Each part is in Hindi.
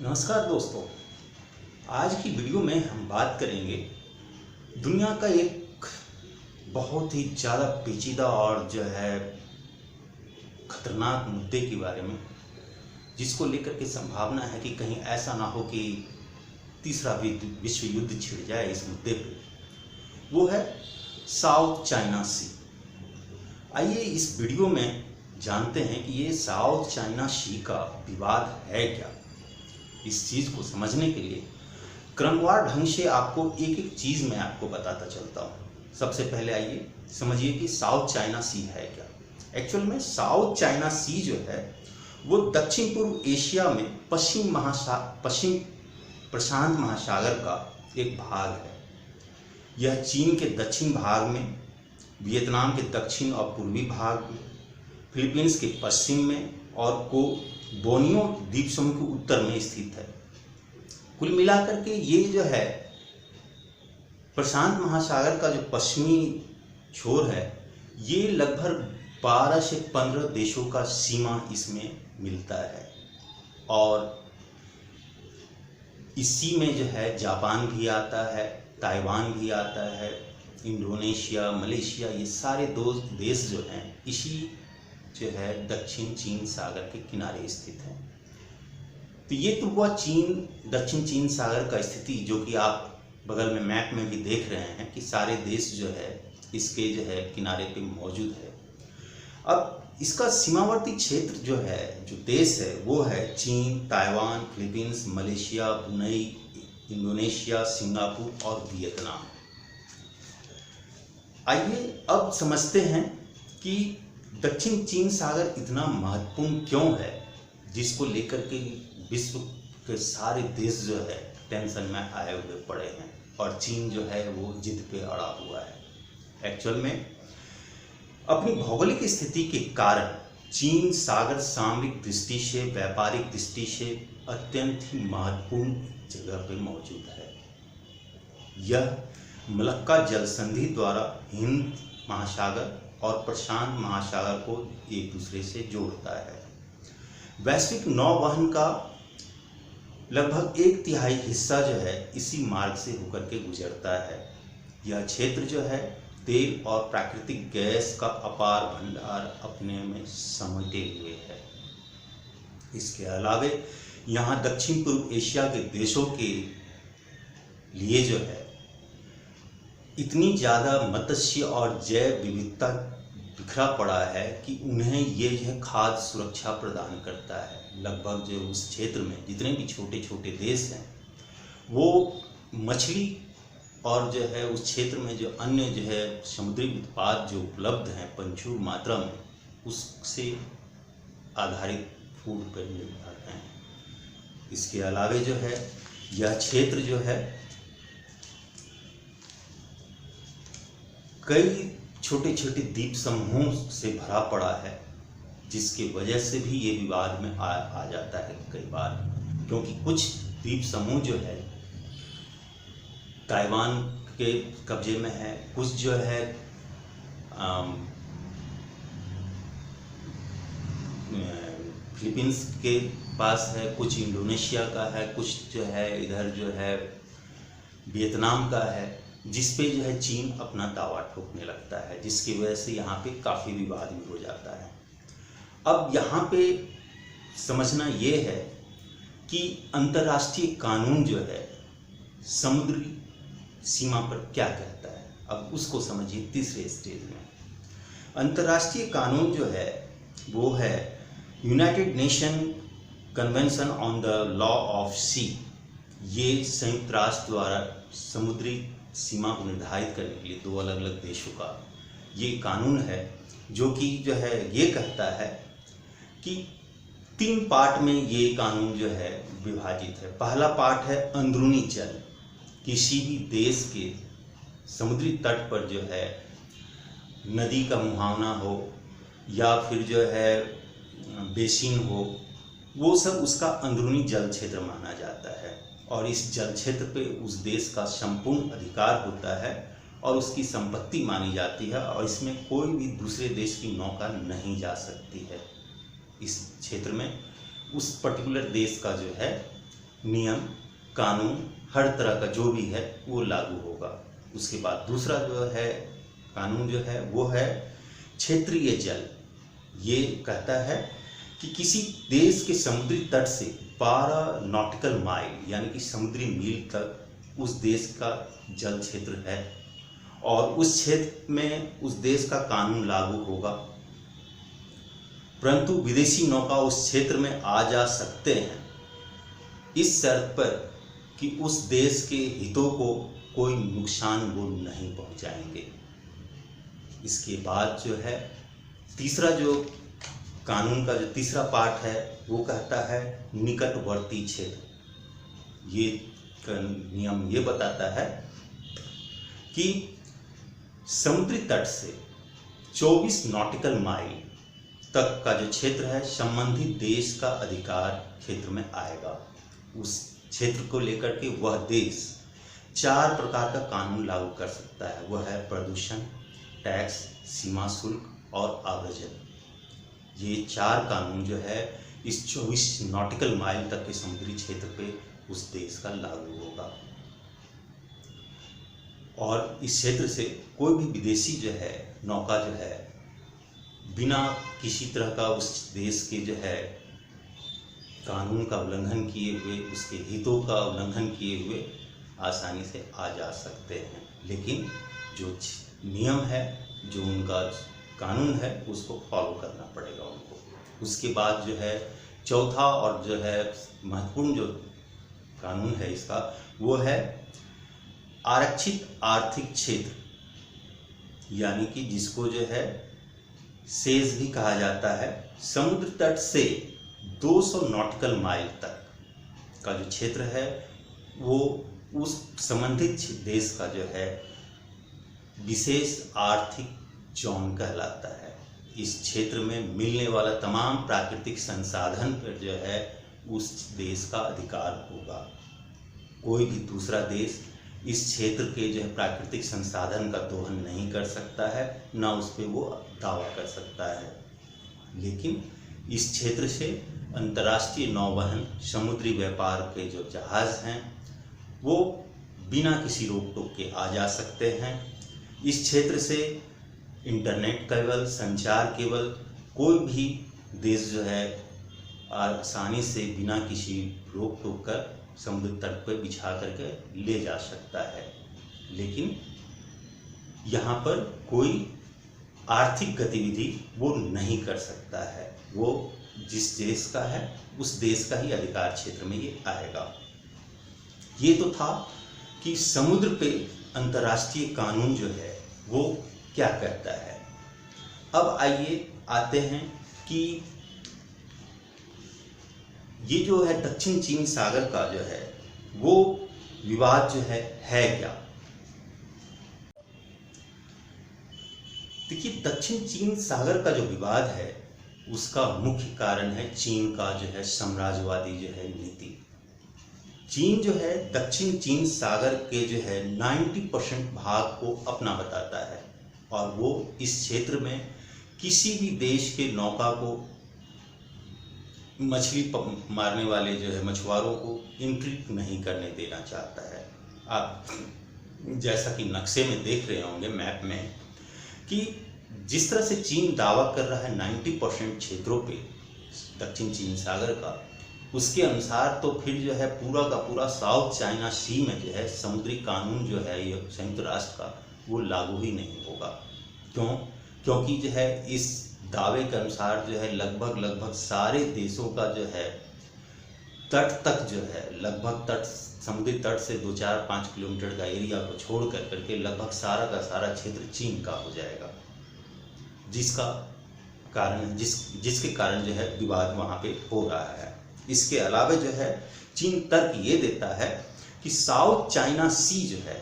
नमस्कार दोस्तों। आज की वीडियो में हम बात करेंगे दुनिया का एक बहुत ही ज़्यादा पेचीदा और खतरनाक मुद्दे के बारे में, जिसको लेकर के संभावना है कि कहीं ऐसा ना हो कि तीसरा विश्व युद्ध छिड़ जाए इस मुद्दे पे। वो है साउथ चाइना सी। आइए इस वीडियो में जानते हैं कि ये साउथ चाइना सी का विवाद है क्या। इस चीज़ को समझने के लिए क्रमवार ढंग से आपको एक एक चीज़ मैं आपको बताता चलता हूँ। सबसे पहले आइए समझिए कि साउथ चाइना सी है क्या। एक्चुअल में साउथ चाइना सी जो है वो दक्षिण पूर्व एशिया में पश्चिम प्रशांत महासागर का एक भाग है। यह चीन के दक्षिण भाग में, वियतनाम के दक्षिण और पूर्वी भाग में, फिलीपींस के पश्चिम में और बोर्नियो द्वीप समूह के उत्तर में स्थित है। कुल मिलाकर के ये जो है प्रशांत महासागर का जो पश्चिमी छोर है, ये लगभग 12 से 15 देशों का सीमा इसमें मिलता है। और इसी में जो है जापान भी आता है, ताइवान भी आता है, इंडोनेशिया, मलेशिया, ये सारे देश जो हैं इसी जो है दक्षिण चीन सागर के किनारे स्थित है। तो ये तो हुआ दक्षिण चीन सागर का स्थिति, जो कि आप बगल में मैप में भी देख रहे हैं कि सारे देश जो है इसके जो है किनारे पे मौजूद है। अब इसका सीमावर्ती क्षेत्र जो देश है वो है चीन, Taiwan, Philippines, Malaysia, Brunei, Indonesia, Singapore और वियतनाम। आइए अब समझते हैं कि दक्षिण चीन सागर इतना महत्वपूर्ण क्यों है, जिसको लेकर के विश्व के सारे देश जो है टेंशन में आए हुए पड़े हैं और चीन जो है वो जिद पे अड़ा हुआ है। एक्चुअल में अपनी भौगोलिक स्थिति के कारण चीन सागर सामरिक दृष्टि से, व्यापारिक दृष्टि से अत्यंत ही महत्वपूर्ण जगह पे मौजूद है। यह मलक्का जल संधि द्वारा हिंद महासागर और प्रशांत महासागर को एक दूसरे से जोड़ता है। वैश्विक नौवहन का लगभग 1/3 हिस्सा जो है इसी मार्ग से होकर के गुजरता है। यह क्षेत्र जो है तेल और प्राकृतिक गैस का अपार भंडार अपने में समेटे हुए है। इसके अलावे यहाँ दक्षिण पूर्व एशिया के देशों के लिए जो है इतनी ज़्यादा मत्स्य और जैव विविधता बिखरा पड़ा है कि उन्हें ये जो है खाद्य सुरक्षा प्रदान करता है। लगभग जो उस क्षेत्र में जितने भी छोटे छोटे देश हैं वो मछली और जो है उस क्षेत्र में जो अन्य जो है समुद्री उत्पाद जो उपलब्ध हैं प्रचुर मात्रा में, उससे आधारित फूड पर निर्भर हैं। इसके अलावे जो है यह क्षेत्र जो है कई छोटे छोटे द्वीप समूहों से भरा पड़ा है, जिसकी वजह से भी ये विवाद में आ जाता है कई बार, क्योंकि कुछ द्वीप समूह जो है ताइवान के कब्जे में है, कुछ जो है फिलीपींस के पास है, कुछ इंडोनेशिया का है, कुछ जो है इधर जो है वियतनाम का है, जिस पे जो है चीन अपना दावा ठोकने लगता है, जिसकी वजह से यहाँ पे काफ़ी विवाद भी हो जाता है। अब यहाँ पे समझना ये है कि अंतर्राष्ट्रीय कानून जो है समुद्री सीमा पर क्या कहता है। अब उसको समझिए तीसरे स्टेज में। अंतर्राष्ट्रीय कानून जो है वो है United Nation Convention on the Law of Sea. ये संयुक्त राष्ट्र द्वारा समुद्री सीमा को निर्धारित करने के लिए 2 अलग अलग देशों का ये कानून है, जो कि जो है ये कहता है कि 3 पार्ट में ये कानून जो है विभाजित है। पहला पार्ट है अंदरूनी जल। किसी भी देश के समुद्री तट पर जो है नदी का मुहावना हो या फिर जो है बेसिन हो, वो सब उसका अंदरूनी जल क्षेत्र माना जाता है और इस जल क्षेत्र पे उस देश का संपूर्ण अधिकार होता है और उसकी संपत्ति मानी जाती है और इसमें कोई भी दूसरे देश की नौका नहीं जा सकती है। इस क्षेत्र में उस पर्टिकुलर देश का जो है नियम कानून हर तरह का जो भी है वो लागू होगा। उसके बाद दूसरा जो है कानून जो है वो है क्षेत्रीय जल। ये कहता है कि किसी देश के समुद्री तट से 12 नॉटिकल माइल यानी कि समुद्री मील तक उस देश का जल क्षेत्र है और उस क्षेत्र में उस देश का कानून लागू होगा, परंतु विदेशी नौका उस क्षेत्र में आ जा सकते हैं इस शर्त पर कि उस देश के हितों को कोई नुकसान वो नहीं पहुंचाएंगे। इसके बाद जो है तीसरा जो कानून का जो तीसरा पार्ट है वो कहता है निकटवर्ती क्षेत्र। ये नियम ये बताता है कि समुद्री तट से 24 नॉटिकल माइल तक का जो क्षेत्र है संबंधित देश का अधिकार क्षेत्र में आएगा। उस क्षेत्र को लेकर के वह देश 4 प्रकार का कानून लागू कर सकता है। वह है प्रदूषण, टैक्स, सीमा शुल्क और आव्रजन। ये 4 कानून जो है इस 24 नॉटिकल माइल तक के समुद्री क्षेत्र पे उस देश का लागू होगा और इस क्षेत्र से कोई भी विदेशी जो है नौका जो है बिना किसी तरह का उस देश के जो है कानून का उल्लंघन किए हुए, उसके हितों का उल्लंघन किए हुए आसानी से आ जा सकते हैं। लेकिन जो नियम है, जो उनका कानून है, उसको फॉलो करना पड़ेगा उनको। उसके बाद जो है चौथा और जो है महत्वपूर्ण जो कानून है इसका वो है आरक्षित आर्थिक क्षेत्र, यानी कि जिसको जो है सेज भी कहा जाता है। समुद्र तट से 200 नॉटिकल माइल तक का जो क्षेत्र है वो उस संबंधित देश का जो है विशेष आर्थिक जोन कहलाता है। इस क्षेत्र में मिलने वाला तमाम प्राकृतिक संसाधन पर जो है उस देश का अधिकार होगा। कोई भी दूसरा देश इस क्षेत्र के जो है प्राकृतिक संसाधन का दोहन नहीं कर सकता है, ना उस पर वो दावा कर सकता है। लेकिन इस क्षेत्र से अंतर्राष्ट्रीय नौवहन, समुद्री व्यापार के जो जहाज़ हैं वो बिना किसी रोक टोक के आ जा सकते हैं। इस क्षेत्र से इंटरनेट केबल, संचार केबल कोई भी देश जो है आसानी से बिना किसी रोक टोक कर समुद्र तट पर बिछा करके ले जा सकता है। लेकिन यहाँ पर कोई आर्थिक गतिविधि वो नहीं कर सकता है। वो जिस देश का है उस देश का ही अधिकार क्षेत्र में ये आएगा। ये तो था कि समुद्र पे अंतर्राष्ट्रीय कानून जो है वो क्या कहता है। अब आइए आते हैं कि ये जो है दक्षिण चीन सागर का जो है वो विवाद जो है क्या। देखिए, दक्षिण चीन सागर का जो विवाद है उसका मुख्य कारण है चीन का जो है साम्राज्यवादी जो है नीति। चीन जो है दक्षिण चीन सागर के जो है 90% भाग को अपना बताता है और वो इस क्षेत्र में किसी भी देश के नौका को, मछली मारने वाले जो है मछुआरों को एंट्री नहीं करने देना चाहता है। आप जैसा कि नक्शे में देख रहे होंगे, मैप में, कि जिस तरह से चीन दावा कर रहा है 90% क्षेत्रों पे दक्षिण चीन सागर का, उसके अनुसार तो फिर जो है पूरा का पूरा साउथ चाइना सी में जो है समुद्री कानून जो है ये संयुक्त राष्ट्र का वो लागू ही नहीं होगा। क्यों? क्योंकि जो है इस दावे के अनुसार जो है लगभग सारे देशों का जो है तट तक जो है लगभग तट, समुद्री तट से 2-4-5 किलोमीटर का एरिया को छोड़ करके लगभग सारा का सारा क्षेत्र चीन का हो जाएगा, जिसका कारण जिसके कारण जो है विवाद वहाँ पे हो रहा है। इसके अलावा जो है चीन तर्क ये देता है कि साउथ चाइना सी जो है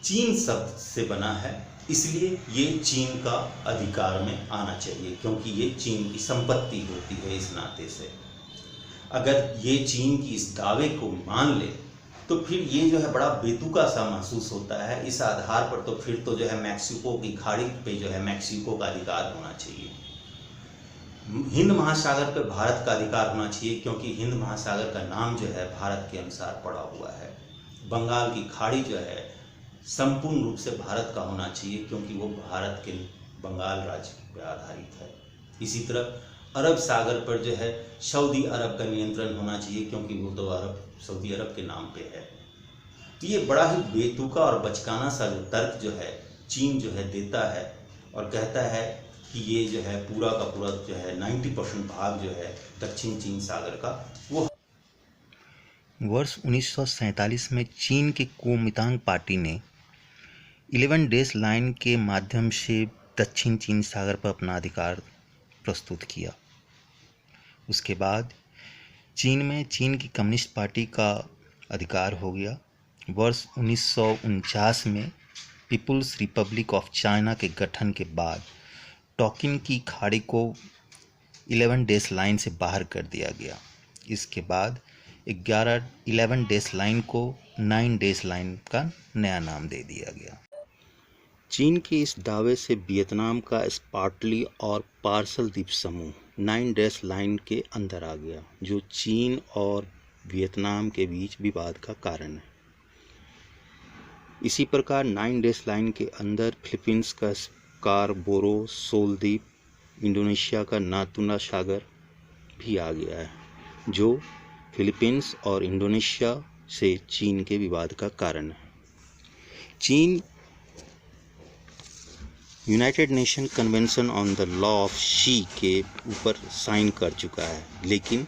चीन शब्द से बना है, इसलिए ये चीन का अधिकार में आना चाहिए, क्योंकि ये चीन की संपत्ति होती है। इस नाते से अगर ये चीन की इस दावे को मान ले तो फिर ये जो है बड़ा बेतुका सा महसूस होता है। इस आधार पर तो फिर तो जो है मैक्सिको की खाड़ी पे जो है मैक्सिको का अधिकार होना चाहिए। हिंद महासागर पर भारत का अधिकार होना चाहिए, क्योंकि हिंद महासागर का नाम जो है भारत के अनुसार पड़ा हुआ है। बंगाल की खाड़ी जो है संपूर्ण रूप से भारत का होना चाहिए, क्योंकि वो भारत के बंगाल राज्य पर आधारित है। इसी तरह अरब सागर पर जो है सऊदी अरब का नियंत्रण होना चाहिए, क्योंकि वो तो सऊदी अरब के नाम पे है। तो ये बड़ा ही बेतुका और बचकाना सा जो तर्क जो है चीन जो है देता है और कहता है कि ये जो है पूरा का पूरा जो है 90% भाग जो है दक्षिण चीन सागर का वो। वर्ष 1947 में चीन की कुओमिंतांग पार्टी ने 11 डेज लाइन के माध्यम से दक्षिण चीन सागर पर अपना अधिकार प्रस्तुत किया। उसके बाद चीन में चीन की कम्युनिस्ट पार्टी का अधिकार हो गया। वर्ष 1949 में पीपुल्स रिपब्लिक ऑफ चाइना के गठन के बाद टोकिन की खाड़ी को 11 डेज लाइन से बाहर कर दिया गया। इसके बाद 11 डेज लाइन को 9 डेज लाइन का नया नाम दे दिया गया। चीन के इस दावे से वियतनाम का स्पार्टली और पार्सल द्वीप समूह 9 डेज लाइन के अंदर आ गया, जो चीन और वियतनाम के बीच विवाद का कारण है। इसी प्रकार 9 डेज लाइन के अंदर फिलीपींस का स्कारबोरो शोल द्वीप, इंडोनेशिया का नातुना सागर भी आ गया है, जो फिलीपींस और इंडोनेशिया से चीन के विवाद का कारण है। चीन United Nation Convention on the Law of Sea के ऊपर साइन कर चुका है, लेकिन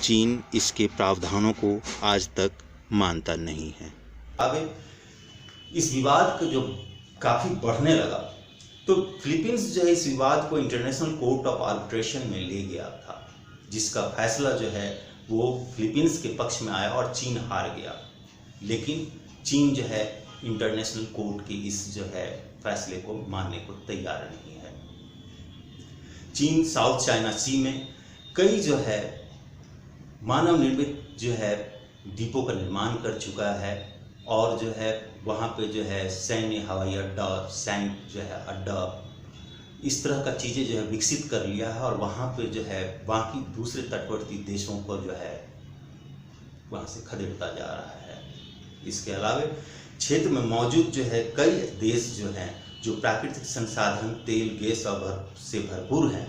चीन इसके प्रावधानों को आज तक मानता नहीं है। अब इस विवाद को जो काफ़ी बढ़ने लगा, तो फिलीपींस जो है इस विवाद को इंटरनेशनल कोर्ट ऑफ आर्बिट्रेशन में ले गया था, जिसका फैसला जो है वो फिलीपींस के पक्ष में आया और चीन हार गया। लेकिन चीन जो है इंटरनेशनल कोर्ट के इस जो है फैसले को मानने को तैयार नहीं है। चीन साउथ चाइना सी में कई जो है मानव निर्मित जो है द्वीपों का निर्माण कर चुका है, और जो है वहाँ पे जो है सैन्य हवाई अड्डा, सैन्य जो है अड्डा, इस तरह का चीज़ें जो है विकसित कर लिया है, और वहाँ पे जो है बाकी दूसरे तटवर्ती देशों को जो है वहाँ से खदेड़ता जा रहा है। इसके अलावा क्षेत्र में मौजूद जो है कई देश जो हैं जो प्राकृतिक संसाधन तेल गैस और से भरपूर हैं,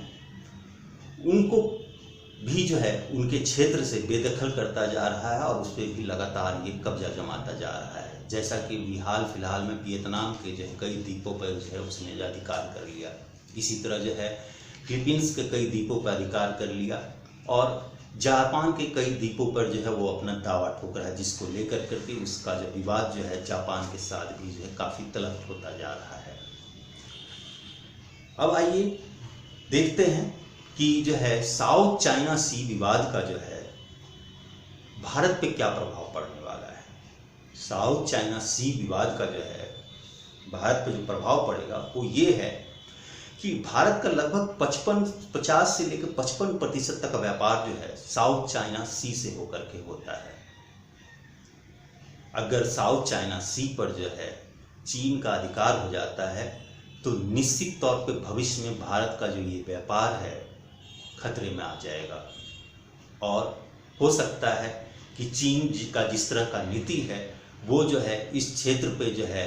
उनको भी जो है उनके क्षेत्र से बेदखल करता जा रहा है और उस पर भी लगातार ये कब्जा जमाता जा रहा है। जैसा कि हाल फिलहाल में वियतनाम के जो है कई द्वीपों पर जो है उसने अधिकार कर लिया, इसी तरह जो है फिलीपींस के कई द्वीपों पर अधिकार कर लिया, और जापान के कई द्वीपों पर जो है वो अपना दावा ठोक रहा है, जिसको लेकर करके उसका जो विवाद जो है जापान के साथ भी जो है काफ़ी तल्ख होता जा रहा है। अब आइए देखते हैं कि जो है साउथ चाइना सी विवाद का जो है भारत पे क्या प्रभाव पड़ने वाला है। साउथ चाइना सी विवाद का जो है भारत पे जो प्रभाव पड़ेगा वो ये है कि भारत का लगभग 50 से लेकर 55% तक का व्यापार जो है साउथ चाइना सी से होकर के होता है। अगर साउथ चाइना सी पर जो है चीन का अधिकार हो जाता है, तो निश्चित तौर पे भविष्य में भारत का जो ये व्यापार है खतरे में आ जाएगा, और हो सकता है कि चीन का जिस तरह का नीति है वो जो है इस क्षेत्र पे जो है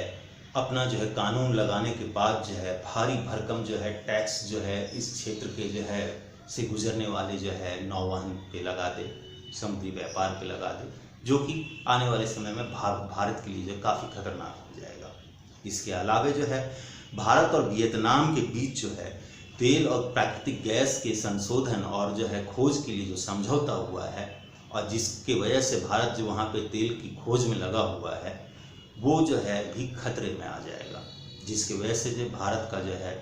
अपना जो है कानून लगाने के बाद जो है भारी भरकम जो है टैक्स जो है इस क्षेत्र के जो है से गुजरने वाले जो है नौवहन पे लगा दे, समुद्री व्यापार पे लगा दे, जो कि आने वाले समय में भारत के लिए जो काफ़ी खतरनाक हो जाएगा। इसके अलावा जो है भारत और वियतनाम के बीच जो है तेल और प्राकृतिक गैस के संशोधन और जो है खोज के लिए जो समझौता हुआ है, और जिसके वजह से भारत जो वहाँ पे तेल की खोज में लगा हुआ है वो जो है भी खतरे में आ जाएगा, जिसकी वजह से जो भारत का जो है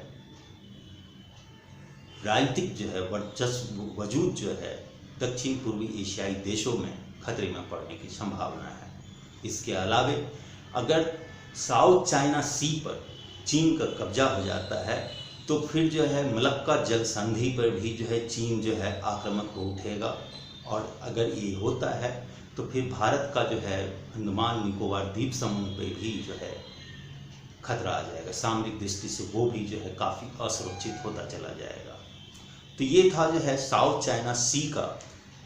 राजनीतिक जो है वर्चस्व वजूद जो है दक्षिण पूर्वी एशियाई देशों में खतरे में पड़ने की संभावना है। इसके अलावा अगर साउथ चाइना सी पर चीन का कब्जा हो जाता है, तो फिर जो है मलक्का जल संधि पर भी जो है चीन जो है आक्रामक हो उठेगा, और अगर ये होता है तो फिर भारत का जो है अंडमान निकोबार द्वीप समूह पे भी जो है खतरा आ जाएगा। सामरिक दृष्टि से वो भी जो है काफ़ी असुरक्षित होता चला जाएगा। तो ये था जो है साउथ चाइना सी का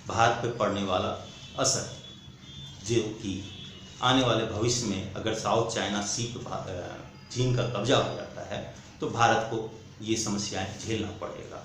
भारत पे पड़ने वाला असर, जो कि आने वाले भविष्य में अगर साउथ चाइना सी पे चीन का कब्जा हो जाता है तो भारत को ये समस्याएं झेलना पड़ेगा।